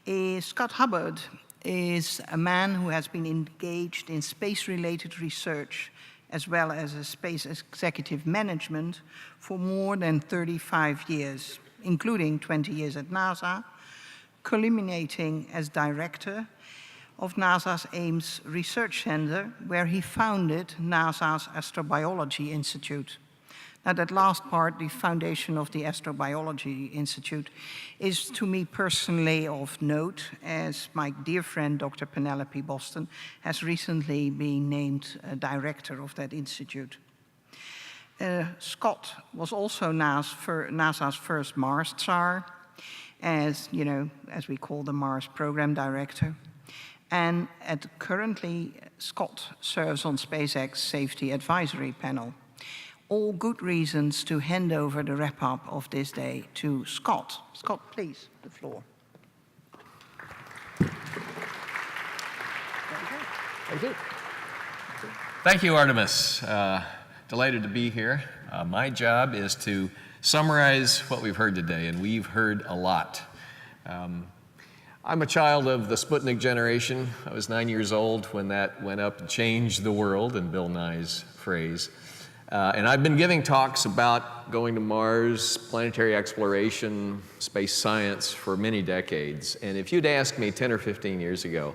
Scott Hubbard is a man who has been engaged in space-related research as well as a space executive management for more than 35 years, including 20 years at NASA, culminating as director of NASA's Ames Research Center, where he founded NASA's Astrobiology Institute. Now, that last part, the foundation of the Astrobiology Institute, is to me personally of note, as my dear friend Dr. Penelope Boston has recently been named director of that institute. Scott was also NASA's first Mars Tsar, as we call the Mars Program Director. And currently, Scott serves on SpaceX Safety Advisory Panel. All good reasons to hand over the wrap-up of this day to Scott. Scott, please, the floor. Thank you. Thank you, Artemis. Delighted to be here. My job is to summarize what we've heard today, and we've heard a lot. I'm a child of the Sputnik generation. I was 9 years old when that went up and changed the world, in Bill Nye's phrase. And I've been giving talks about going to Mars, planetary exploration, space science for many decades. And if you'd asked me 10 or 15 years ago,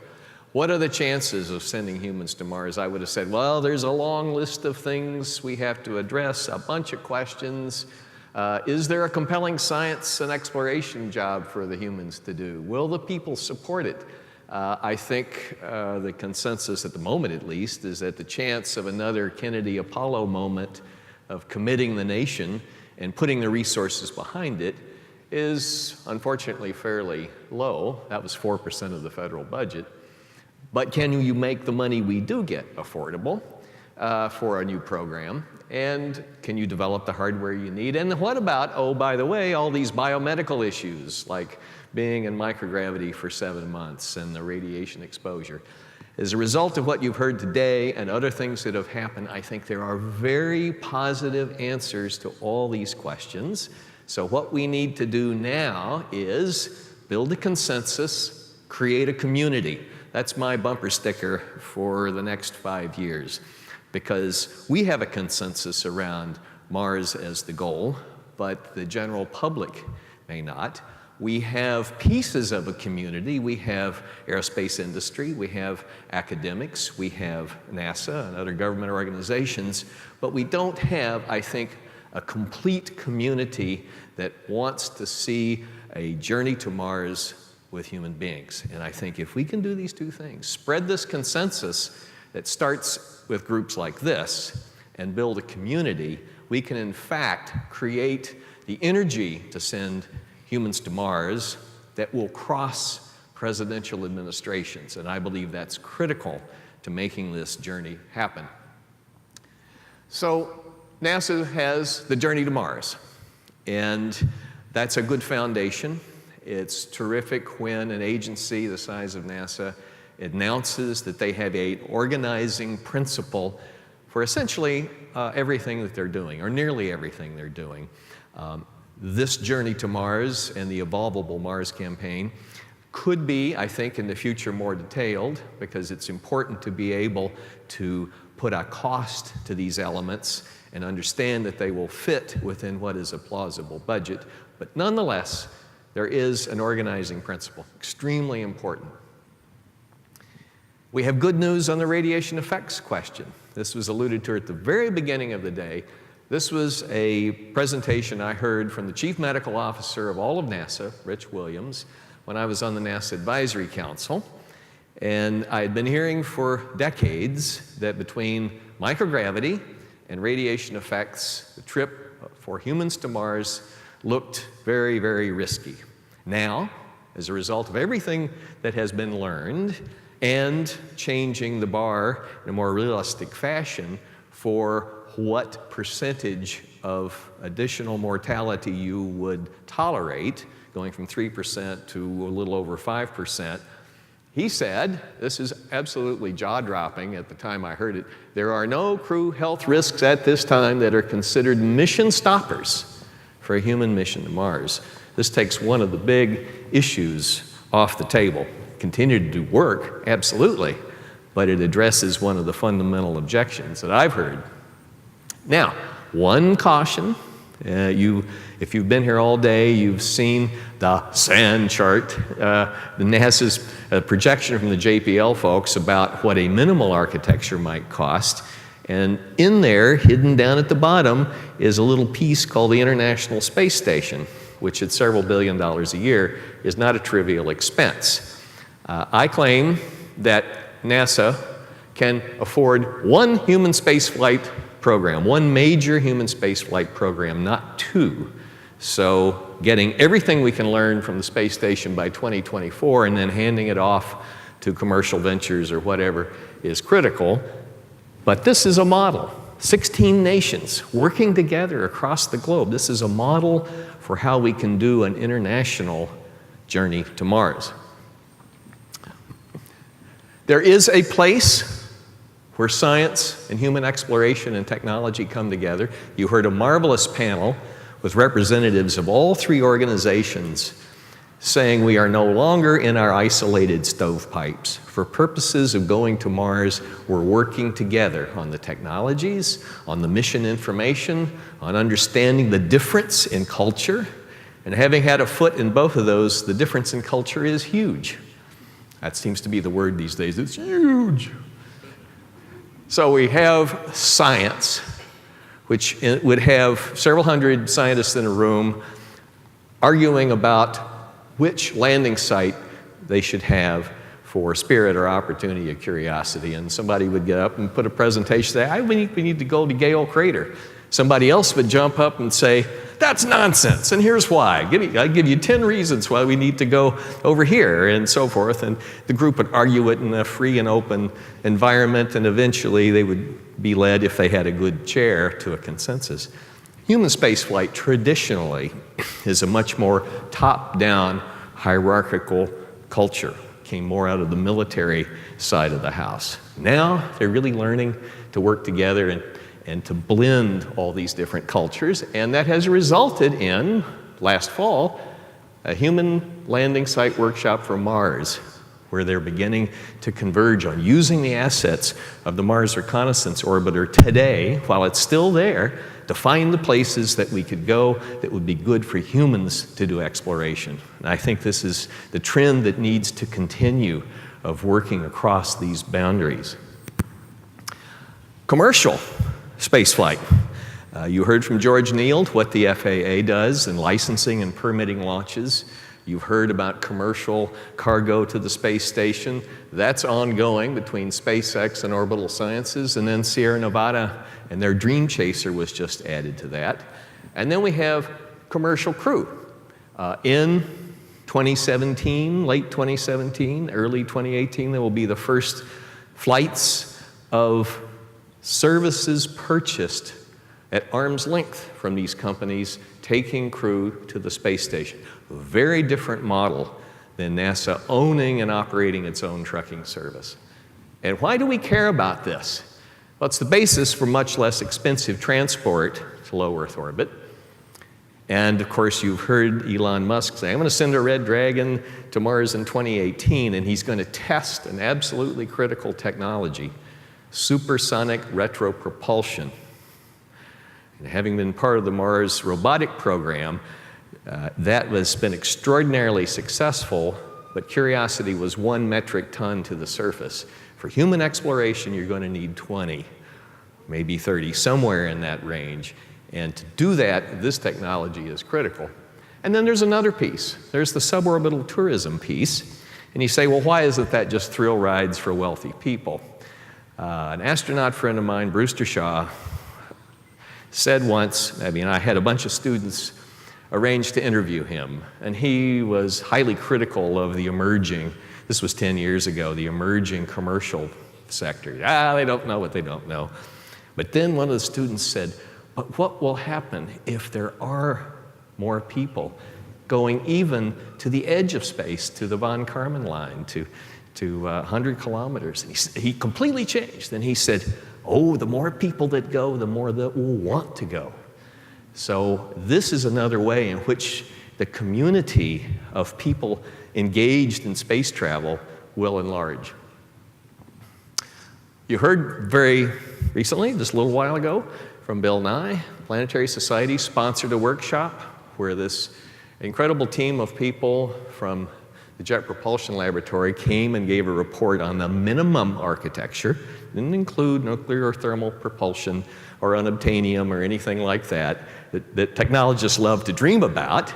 what are the chances of sending humans to Mars? I would have said, well, there's a long list of things we have to address, a bunch of questions. Is there a compelling science and exploration job for the humans to do? Will the people support it? I think the consensus at the moment, at least, is that the chance of another Kennedy-Apollo moment of committing the nation and putting the resources behind it is unfortunately fairly low. That was 4% of the federal budget. But can you make the money we do get affordable for a new program? And can you develop the hardware you need? And what about, oh, by the way, all these biomedical issues like being in microgravity for 7 months and the radiation exposure? As a result of what you've heard today and other things that have happened, I think there are very positive answers to all these questions. So what we need to do now is build a consensus, create a community. That's my bumper sticker for the next 5 years, because we have a consensus around Mars as the goal, but the general public may not. We have pieces of a community. We have aerospace industry, we have academics, we have NASA and other government organizations, but we don't have, I think, a complete community that wants to see a journey to Mars with human beings. And I think if we can do these two things, spread this consensus that starts with groups like this and build a community, we can in fact create the energy to send humans to Mars that will cross presidential administrations. And I believe that's critical to making this journey happen. So NASA has the journey to Mars, and that's a good foundation. It's terrific when an agency the size of NASA announces that they have an organizing principle for essentially everything that they're doing, or nearly everything they're doing. This journey to Mars and the Evolvable Mars campaign could be, I think, in the future more detailed, because it's important to be able to put a cost to these elements and understand that they will fit within what is a plausible budget. But nonetheless, there is an organizing principle, extremely important. We have good news on the radiation effects question. This was alluded to at the very beginning of the day. This was a presentation I heard from the Chief Medical Officer of all of NASA, Rich Williams, when I was on the NASA Advisory Council. And I had been hearing for decades that between microgravity and radiation effects, the trip for humans to Mars looked very, very risky. Now, as a result of everything that has been learned and changing the bar in a more realistic fashion for what percentage of additional mortality you would tolerate, going from 3% to a little over 5%, he said, this is absolutely jaw-dropping at the time I heard it, there are no crew health risks at this time that are considered mission stoppers for a human mission to Mars. This takes one of the big issues off the table. Continue to do work, absolutely, but it addresses one of the fundamental objections that I've heard. Now, one caution, if you've been here all day, you've seen the SAN chart, the NASA's projection from the JPL folks about what a minimal architecture might cost. And in there, hidden down at the bottom, is a little piece called the International Space Station, which at several $billion a year is not a trivial expense. I claim that NASA can afford one human spaceflight program, one major human spaceflight program, not two. So getting everything we can learn from the space station by 2024 and then handing it off to commercial ventures or whatever is critical. But this is a model. 16 nations working together across the globe. This is a model for how we can do an international journey to Mars. There is a place where science and human exploration and technology come together. You heard a marvelous panel with representatives of all three organizations saying we are no longer in our isolated stovepipes. For purposes of going to Mars, we're working together on the technologies, on the mission information, on understanding the difference in culture. And having had a foot in both of those, the difference in culture is huge. That seems to be the word these days. It's huge. So we have science, which would have several hundred scientists in a room arguing about which landing site they should have for Spirit or Opportunity or Curiosity. And somebody would get up and put a presentation and say, we need to go to Gale Crater. Somebody else would jump up and say, that's nonsense, and here's why. I give you 10 reasons why we need to go over here, and so forth. And the group would argue it in a free and open environment, and eventually they would be led, if they had a good chair, to a consensus. Human spaceflight traditionally is a much more top-down, hierarchical culture. Came more out of the military side of the house. Now they're really learning to work together and to blend all these different cultures, and that has resulted in, last fall, a human landing site workshop for Mars, where they're beginning to converge on using the assets of the Mars Reconnaissance Orbiter today, while it's still there, to find the places that we could go that would be good for humans to do exploration. And I think this is the trend that needs to continue of working across these boundaries. Commercial spaceflight. You heard from George Neild what the FAA does in licensing and permitting launches. You've heard about commercial cargo to the space station. That's ongoing between SpaceX and Orbital Sciences, and then Sierra Nevada and their Dream Chaser was just added to that. And then we have commercial crew. In 2017, late 2017, early 2018, there will be the first flights of services purchased at arm's length from these companies taking crew to the space station. A very different model than NASA owning and operating its own trucking service. And why do we care about this? Well, it's the basis for much less expensive transport to low Earth orbit. And of course, you've heard Elon Musk say, I'm going to send a Red Dragon to Mars in 2018, and he's going to test an absolutely critical technology, supersonic retropropulsion. And having been part of the Mars robotic program, that has been extraordinarily successful, but Curiosity was 1 metric ton to the surface. For human exploration, you're going to need 20, maybe 30, somewhere in that range. And to do that, this technology is critical. And then there's another piece. There's the suborbital tourism piece. And you say, well, why isn't that just thrill rides for wealthy people? An astronaut friend of mine, Brewster Shaw, said once, I had a bunch of students arranged to interview him, and he was highly critical of the emerging, this was 10 years ago, the emerging commercial sector. They don't know what they don't know. But then one of the students said, but what will happen if there are more people going even to the edge of space, to the von Karman line, to 100 kilometers? And he completely changed, and he said, oh, the more people that go, the more that will want to go. So this is another way in which the community of people engaged in space travel will enlarge. You heard very recently, just a little while ago, from Bill Nye. Planetary Society sponsored a workshop where this incredible team of people from the Jet Propulsion Laboratory came and gave a report on the minimum architecture. Didn't include nuclear or thermal propulsion or unobtainium or anything like that technologists love to dream about.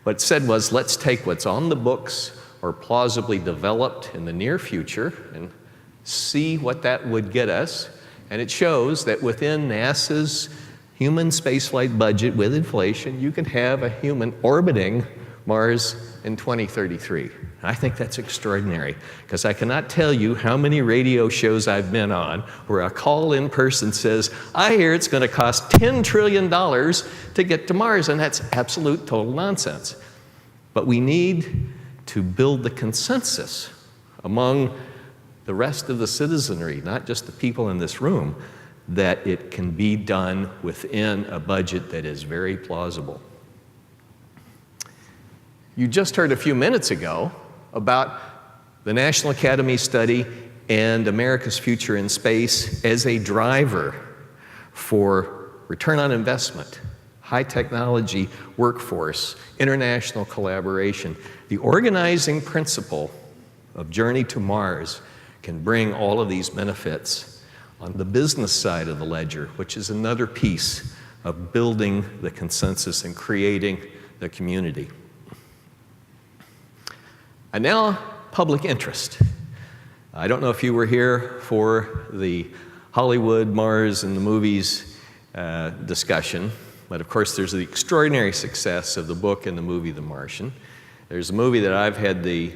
What it said was, let's take what's on the books or plausibly developed in the near future and see what that would get us. And it shows that within NASA's human spaceflight budget with inflation, you can have a human orbiting Mars in 2033. I think that's extraordinary, because I cannot tell you how many radio shows I've been on where a call-in person says, I hear it's going to cost $10 trillion to get to Mars, and that's absolute total nonsense. But we need to build the consensus among the rest of the citizenry, not just the people in this room, that it can be done within a budget that is very plausible. You just heard a few minutes ago about the National Academy study and America's future in space as a driver for return on investment, high technology workforce, international collaboration. The organizing principle of Journey to Mars can bring all of these benefits on the business side of the ledger, which is another piece of building the consensus and creating the community. And now, public interest. I don't know if you were here for the Hollywood, Mars, and the movies discussion, but of course there's the extraordinary success of the book and the movie The Martian. There's a movie that I've had the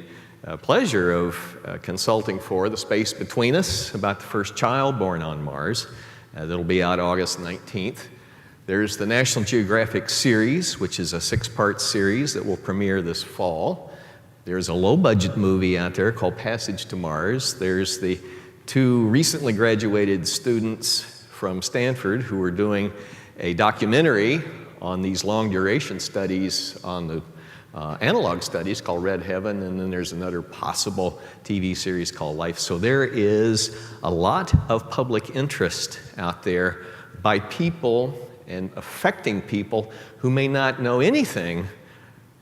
pleasure of consulting for, The Space Between Us, about the first child born on Mars. That'll be out August 19th. There's the National Geographic series, which is a 6-part series that will premiere this fall. There's a low-budget movie out there called Passage to Mars. There's the 2 recently graduated students from Stanford who are doing a documentary on these long-duration studies on the analog studies called Red Heaven, and then there's another possible TV series called Life. So there is a lot of public interest out there by people and affecting people who may not know anything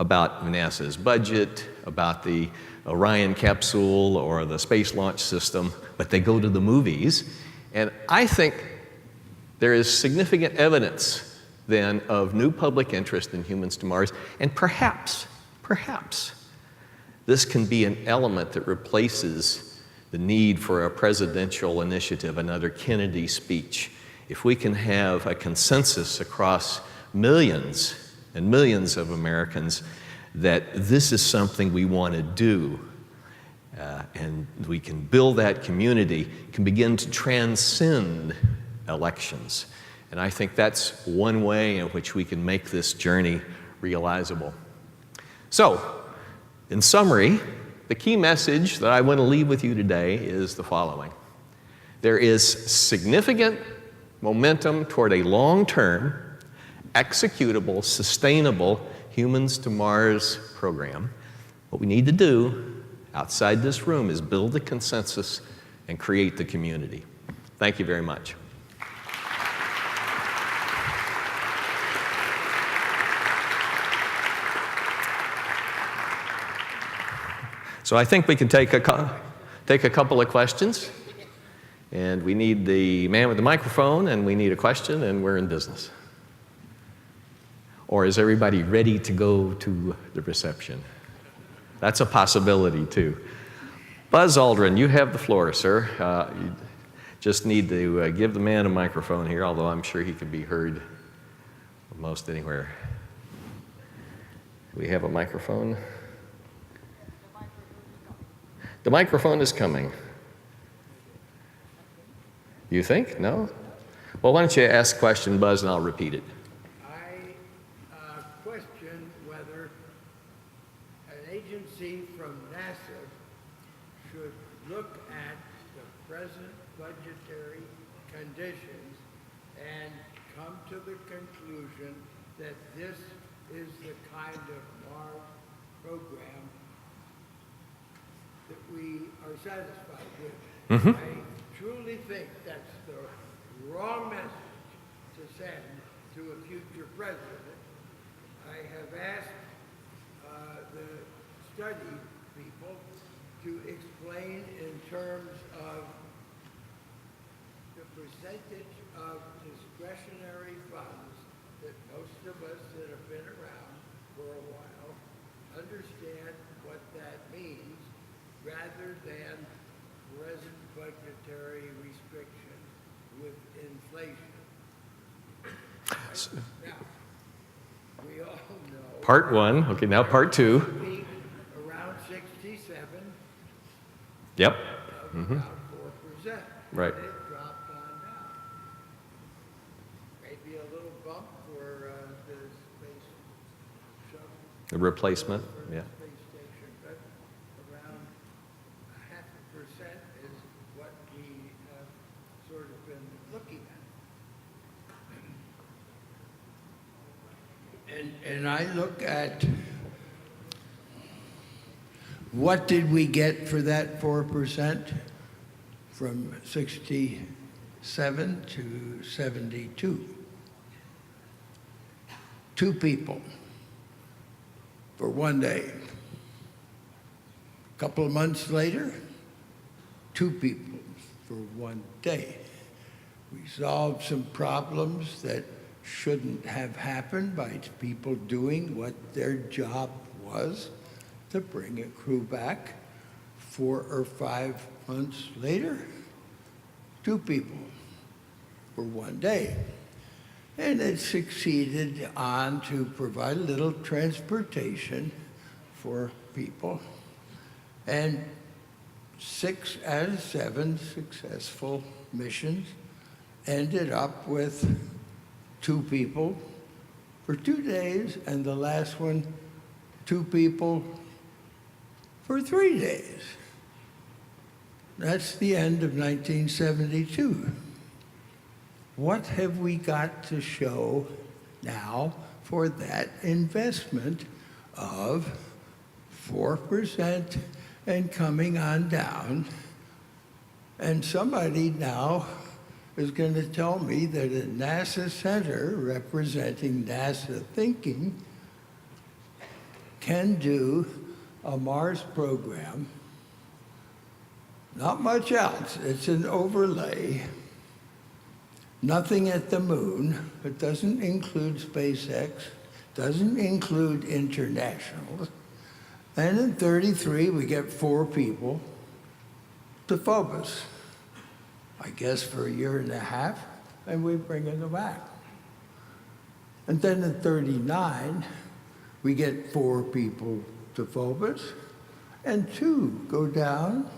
about NASA's budget, about the Orion capsule or the Space Launch System, but they go to the movies. And I think there is significant evidence then of new public interest in humans to Mars, and perhaps this can be an element that replaces the need for a presidential initiative, another Kennedy speech. If we can have a consensus across millions and millions of Americans that this is something we want to do, and we can build that community, can begin to transcend elections. And I think that's one way in which we can make this journey realizable. So, in summary, the key message that I want to leave with you today is the following. There is significant momentum toward a long-term, executable, sustainable Humans to Mars program. What we need to do outside this room is build the consensus and create the community. Thank you very much. So I think we can take a couple of questions. And we need the man with the microphone, and we need a question, and we're in business. Or is everybody ready to go to the reception? That's a possibility, too. Buzz Aldrin, you have the floor, sir. You just need to give the man a microphone here, although I'm sure he could be heard almost anywhere. Do we have a microphone? The microphone is coming. You think? No? Well, why don't you ask the question, Buzz, and I'll repeat it. I question whether an agency from NASA should look at the present budgetary conditions and come to the conclusion that this is the kind of Mars program that we are satisfied with. Mhm. I truly think that's the wrong message to send to a future president. I have asked the study people to explain in terms of the percentage of discretionary funds that most of us that have been around for a while understand what that means, rather than present budgetary restrictions with inflation. Now, we all know. Part one. Okay, now part two. Peak around 67 Yep. of about 4%. Right. And it dropped on down. Maybe a little bump for the space shuttle. The replacement. For the Yeah. space station, but around 0.5% is what we have sort of been looking at. And I look at what did we get for that 4% from 67 to 72? 2 people for one day. A couple of months later, 2 people for one day. We solved some problems that shouldn't have happened by people doing what their job was, to bring a crew back. 4 or 5 months later, 2 people for one day. And it succeeded on to provide a little transportation for people. And 6 out of 7 successful missions ended up with 2 people for 2 days, and the last one, 2 people for 3 days. That's the end of 1972. What have we got to show now for that investment of 4% and coming on down? And somebody now is going to tell me that a NASA center representing NASA thinking can do a Mars program. Not much else. It's an overlay. Nothing at the moon. It doesn't include SpaceX. Doesn't include international. And in 33, we get 4 people to Phobos. I guess for a year and a half, and we bring them back. And then in 39, we get 4 people to Phobos, and 2 go down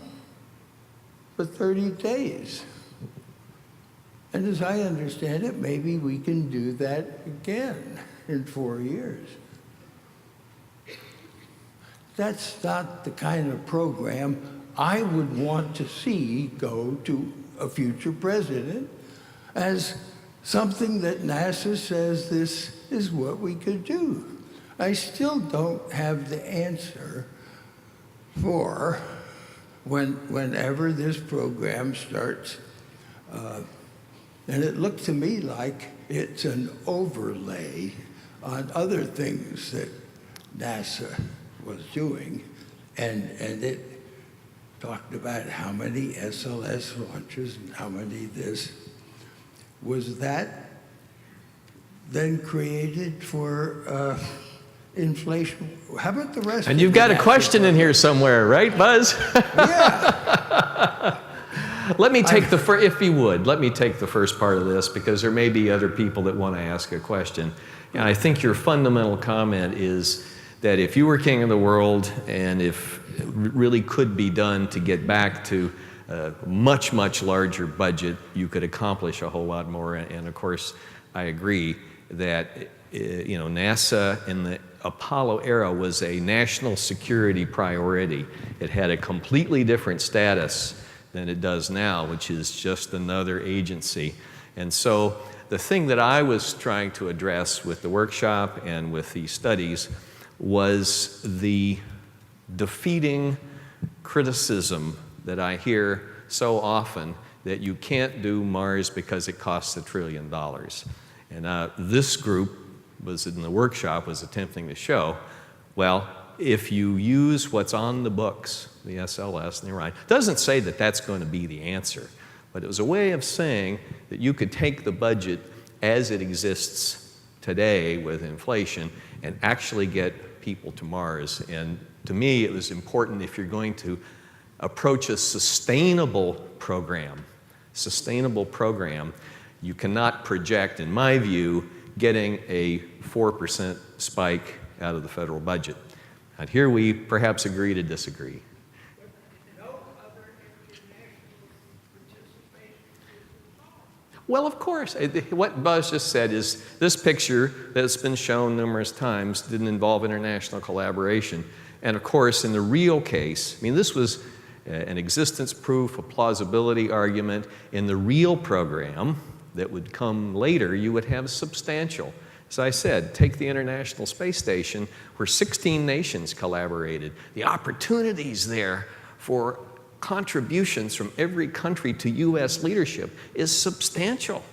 for 30 days. And as I understand it, maybe we can do that again in 4 years. That's not the kind of program I would want to see go to a future president as something that NASA says this is what we could do. I still don't have the answer for whenever this program starts. And it looked to me like it's an overlay on other things that NASA was doing. And it talked about how many SLS launches and how many this. Was that then created for inflation? How about the rest? And you've got a question in here somewhere, right, Buzz? Yeah. Let me take if you would, let me take the first part of this, because there may be other people that want to ask a question. And I think your fundamental comment is that if you were king of the world, and if it really could be done to get back to a much, much larger budget, you could accomplish a whole lot more. And of course, I agree that NASA in the Apollo era was a national security priority. It had a completely different status than it does now, which is just another agency. And so the thing that I was trying to address with the workshop and with the studies was the defeating criticism that I hear so often that you can't do Mars because it costs $1 trillion. And this group was in the workshop was attempting to show, well, if you use what's on the books, the SLS and the Orion, doesn't say that that's going to be the answer, but it was a way of saying that you could take the budget as it exists today with inflation and actually get people to Mars. And to me, it was important if you're going to approach a sustainable program, you cannot project, in my view, getting a 4% spike out of the federal budget. And here we perhaps agree to disagree. No other international participation is involved. Well, of course. What Buzz just said is this picture that's been shown numerous times didn't involve international collaboration. And of course, in the real case, I mean, this was an existence proof, a plausibility argument. In the real program that would come later, you would have substantial. As I said, take the International Space Station, where 16 nations collaborated. The opportunities there for contributions from every country to U.S. leadership is substantial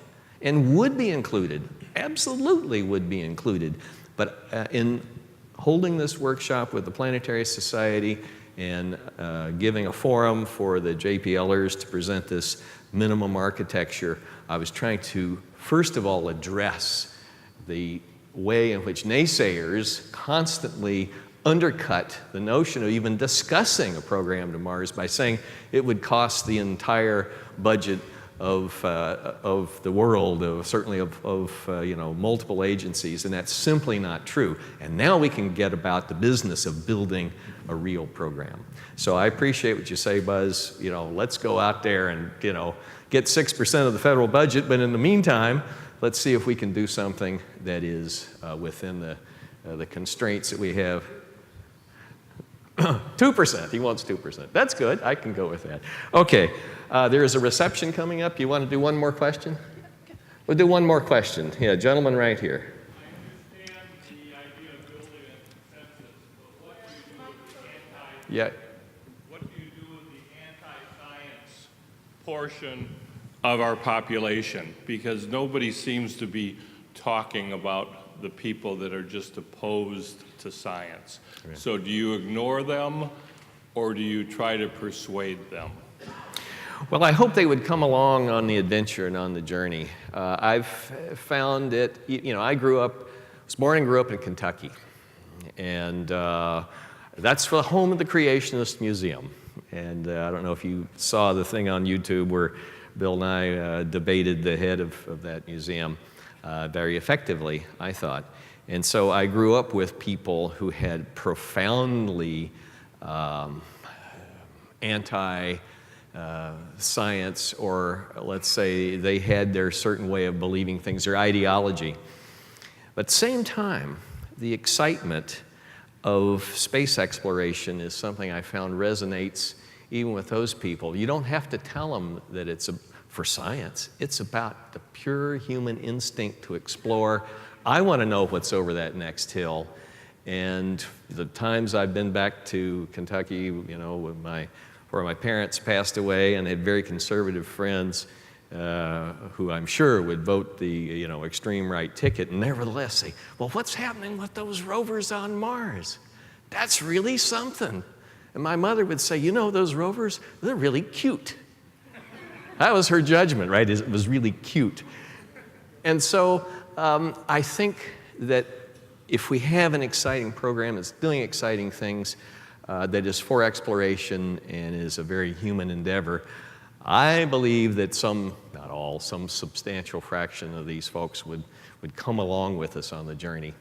and would be included, absolutely would be included. But in holding this workshop with the Planetary Society and giving a forum for the JPLers to present this minimum architecture, I was trying to, first of all, address the way in which naysayers constantly undercut the notion of even discussing a program to Mars by saying it would cost the entire budget of the world, certainly of multiple agencies, and that's simply not true. And now we can get about the business of building a real program. So I appreciate what you say, Buzz. Let's go out there and get 6% of the federal budget, but in the meantime, let's see if we can do something that is within the constraints that we have. 2%, he wants 2%. That's good, I can go with that. Okay, there is a reception coming up. You want to do one more question? We'll do one more question. Yeah, gentleman right here. I understand the idea of building a consensus, but what do you do with the anti-science portion of our population? Because nobody seems to be talking about the people that are just opposed to science. Right. So do you ignore them, or do you try to persuade them? Well, I hope they would come along on the adventure and on the journey. I've found it, I was born and grew up in Kentucky. And that's the home of the Creationist Museum. And I don't know if you saw the thing on YouTube where Bill and I debated the head of that museum very effectively, I thought. And so I grew up with people who had profoundly anti-science, or let's say they had their certain way of believing things, their ideology. But at the same time, the excitement of space exploration is something I found resonates even with those people. You don't have to tell them that it's for science. It's about the pure human instinct to explore. I want to know what's over that next hill. And the times I've been back to Kentucky, where my parents passed away and had very conservative friends who I'm sure would vote the extreme right ticket, and nevertheless say, well, what's happening with those rovers on Mars? That's really something. And my mother would say, those rovers, they're really cute. That was her judgment, right? It was really cute. And so I think that if we have an exciting program that's doing exciting things, that is for exploration and is a very human endeavor, I believe that some, not all, some substantial fraction of these folks would come along with us on the journey.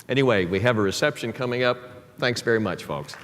Anyway, we have a reception coming up. Thanks very much, folks.